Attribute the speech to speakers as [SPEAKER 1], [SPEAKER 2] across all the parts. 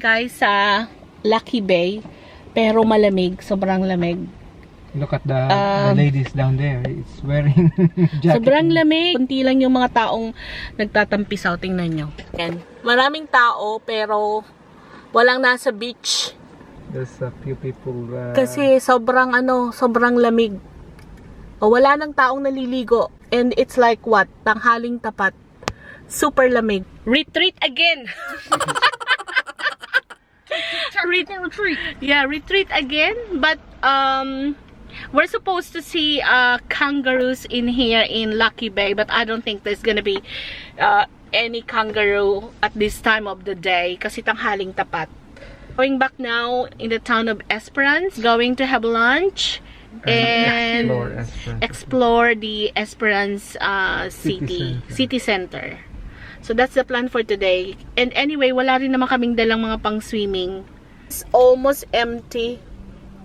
[SPEAKER 1] guys sa Lucky Bay. Pero malamig. Sobrang lamig.
[SPEAKER 2] Look at the ladies down there. It's wearing jacket.
[SPEAKER 1] Sobrang lamig. Kunti lang yung mga taong nagtatampisaw. Tingnan nyo. Yan. Maraming tao pero walang nasa beach.
[SPEAKER 2] There's a few people.
[SPEAKER 1] Kasi sobrang lamig. O, wala nang taong naliligo. And it's like what? Tanghaling tapat. Super lamig. Retreat again. Retreat. Yeah, retreat again. But we're supposed to see kangaroos in here in Lucky Bay, but I don't think there's gonna be any kangaroo at this time of the day kasi tanghaling tapat. Going back now in the town of Esperance, going to have lunch and explore the Esperance city center. So that's the plan for today. And anyway, wala rin naman kaming dalang mga pang swimming. It's almost empty.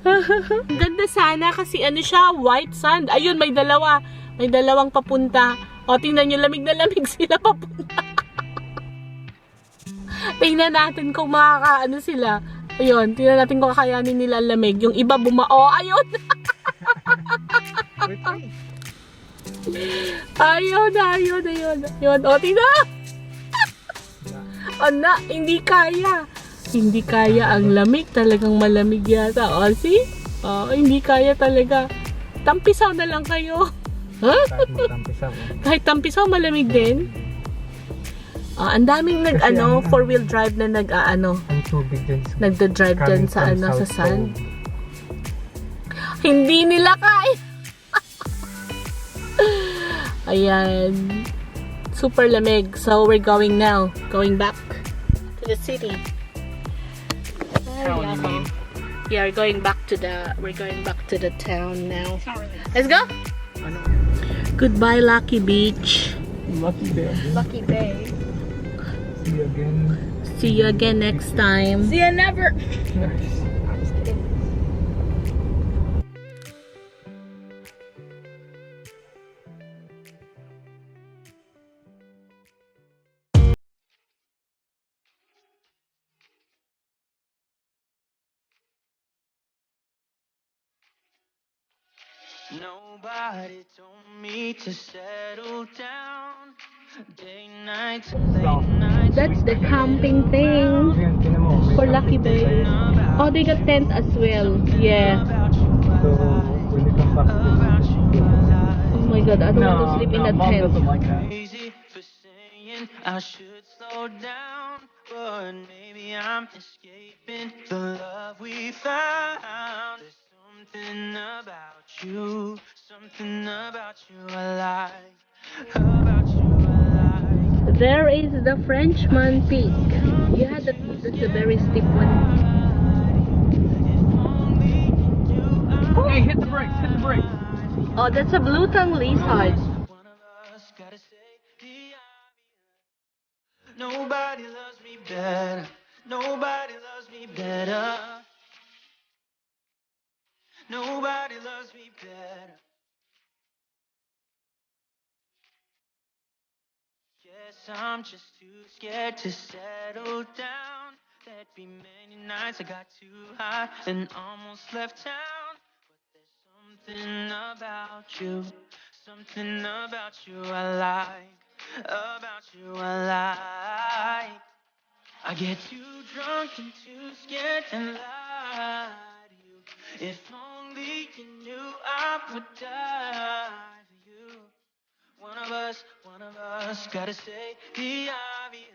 [SPEAKER 1] Ganda sana kasi siya, white sand. Ayun, may dalawa. May dalawang papunta. O, tingnan nyo, lamig na lamig sila papunta. Tingnan natin kung sila. Ayun, tingnan natin kung kakayanin nila ang lamig. Yung iba bumao. Ayun! Ayun. O, tingnan! Hindi kaya. Hindi kaya ang lamig. Talagang malamig yata. O, see? O, hindi kaya talaga. Tampisaw na lang kayo. Kahit tampisaw, malamig din. Ang daming four-wheel drive na nagda-drive dyan sa sand. Hindi nila kaya. Ayan. Super lamig. So we're going back to the city. Yeah, we're going back to the town now. Let's go. Goodbye, Lucky Beach.
[SPEAKER 2] Lucky Bay.
[SPEAKER 1] See you again next time.
[SPEAKER 3] See you never.
[SPEAKER 4] Nobody told me to settle down. Day, night,
[SPEAKER 1] That's the camping thing for Lucky Bay. Oh, they got tent as well. Yeah.
[SPEAKER 2] So when you come back
[SPEAKER 1] Oh my God, I don't want to sleep in a tent.
[SPEAKER 4] crazy for saying I should slow down, but maybe I'm escaping the love we found. There's something about you I like. About you I like.
[SPEAKER 1] There is the Frenchman Peak. Yeah, that's a very steep one.
[SPEAKER 2] Hey, hit the brakes.
[SPEAKER 1] Oh, that's a blue tongue lizard.
[SPEAKER 4] One of us gotta say the obvious. Nobody loves me better. Nobody loves me better. Nobody loves me better. Guess I'm just too scared to settle down. There'd be many nights I got too high and almost left town. But there's something about you I like. About you I like. I get too drunk and too scared to lie to you. If only you knew I would die for you. One of us gotta say the obvious.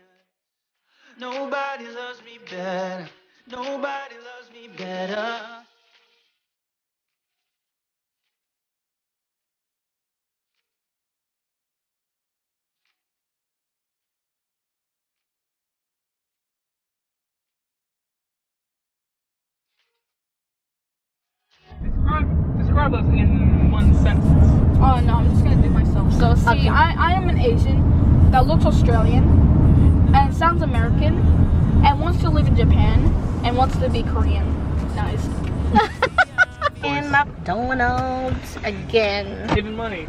[SPEAKER 4] Nobody loves me better. Nobody loves me better.
[SPEAKER 2] Describe us in one sentence.
[SPEAKER 3] Oh no, I'm just gonna do myself. So see,
[SPEAKER 1] Okay.
[SPEAKER 3] I am an Asian that looks Australian and sounds American and wants to live in Japan and wants to be Korean. Nice.
[SPEAKER 1] In McDonald's again.
[SPEAKER 2] Saving money.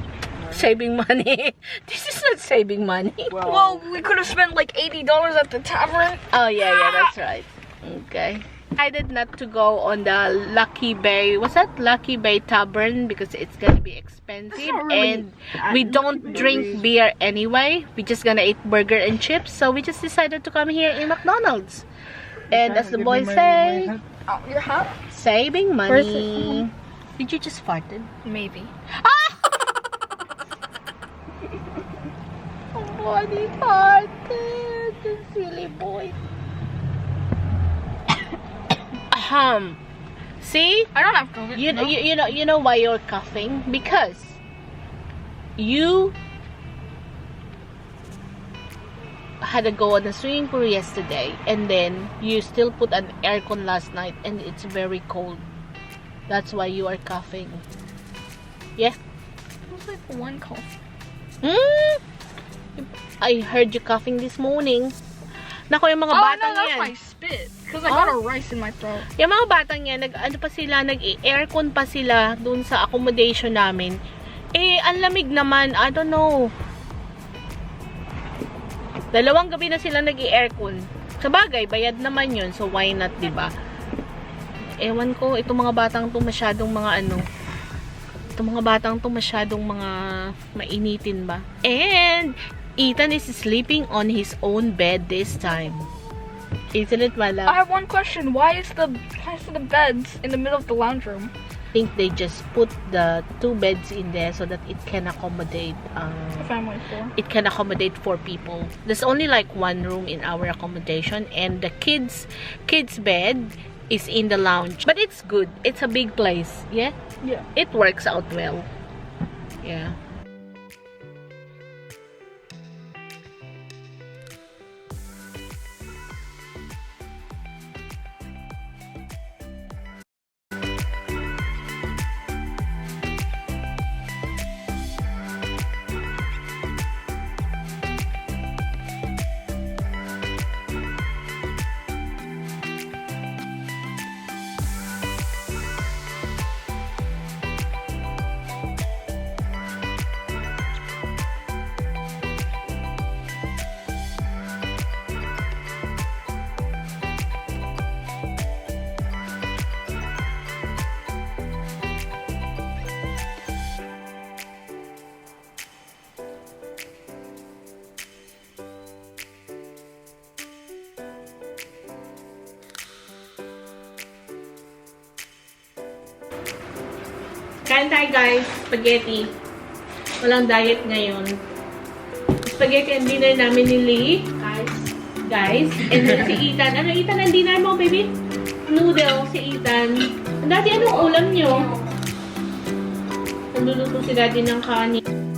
[SPEAKER 1] Saving money. This is not saving money.
[SPEAKER 3] Well, we could have spent like $80 at the tavern.
[SPEAKER 1] Oh yeah, that's right. Okay. I did not to go on the Lucky Bay. What's that? Lucky Bay Tavern because it's gonna be expensive
[SPEAKER 3] not really-
[SPEAKER 1] and we don't drink beer anyway. We just gonna eat burger and chips. So we just decided to come here in McDonald's. And as the
[SPEAKER 2] Give me
[SPEAKER 1] boys
[SPEAKER 2] my
[SPEAKER 1] say,
[SPEAKER 2] hat.
[SPEAKER 3] Oh, your hat?
[SPEAKER 1] saving
[SPEAKER 3] Where's
[SPEAKER 1] money. Did you just farted?
[SPEAKER 3] Maybe.
[SPEAKER 1] Oh, boy, he farted. The silly boy. See?
[SPEAKER 3] I don't have COVID.
[SPEAKER 1] You,
[SPEAKER 3] no?
[SPEAKER 1] you know why you're coughing? Because you had to go on the swimming pool yesterday and then you still put an aircon last night and it's very cold. That's why you are coughing. Yeah?
[SPEAKER 3] It was like one cough.
[SPEAKER 1] I heard you coughing this morning. Nako, yung mga
[SPEAKER 3] Oh,
[SPEAKER 1] batang
[SPEAKER 3] no, that's
[SPEAKER 1] yan.
[SPEAKER 3] my spit. Because I got a rice in my throat.
[SPEAKER 1] Yung mga batang yan, ano pa sila, nag-aircon pa sila dun sa accommodation namin. Eh, ang lamig naman. I don't know. 2 gabi na sila nag-aircon. Sa bagay, bayad naman yun. So, why not, diba? Ewan ko, itong mga batang to masyadong mga ano. Itong mga batang to masyadong mga mainitin ba? And, Ethan is sleeping on his own bed this time. Isn't it, Mala?
[SPEAKER 3] I have one question. Why is the beds in the middle of the lounge room?
[SPEAKER 1] I think they just put the 2 beds in there so that it can accommodate
[SPEAKER 3] The family of 4.
[SPEAKER 1] it can accommodate 4 people. There's only like 1 room in our accommodation and the kids bed is in the lounge. But it's good. It's a big place. Yeah?
[SPEAKER 3] Yeah.
[SPEAKER 1] It works out well. Yeah. Kain tayo guys, spaghetti. Walang diet ngayon. Spaghetti ang dinner namin ni Lee. Guys. And then si Ethan. Ano Ethan ang dinner mo, baby? Noodle, si Ethan. Daddy, anong ulam nyo? Nagluluto si Daddy ng kanin.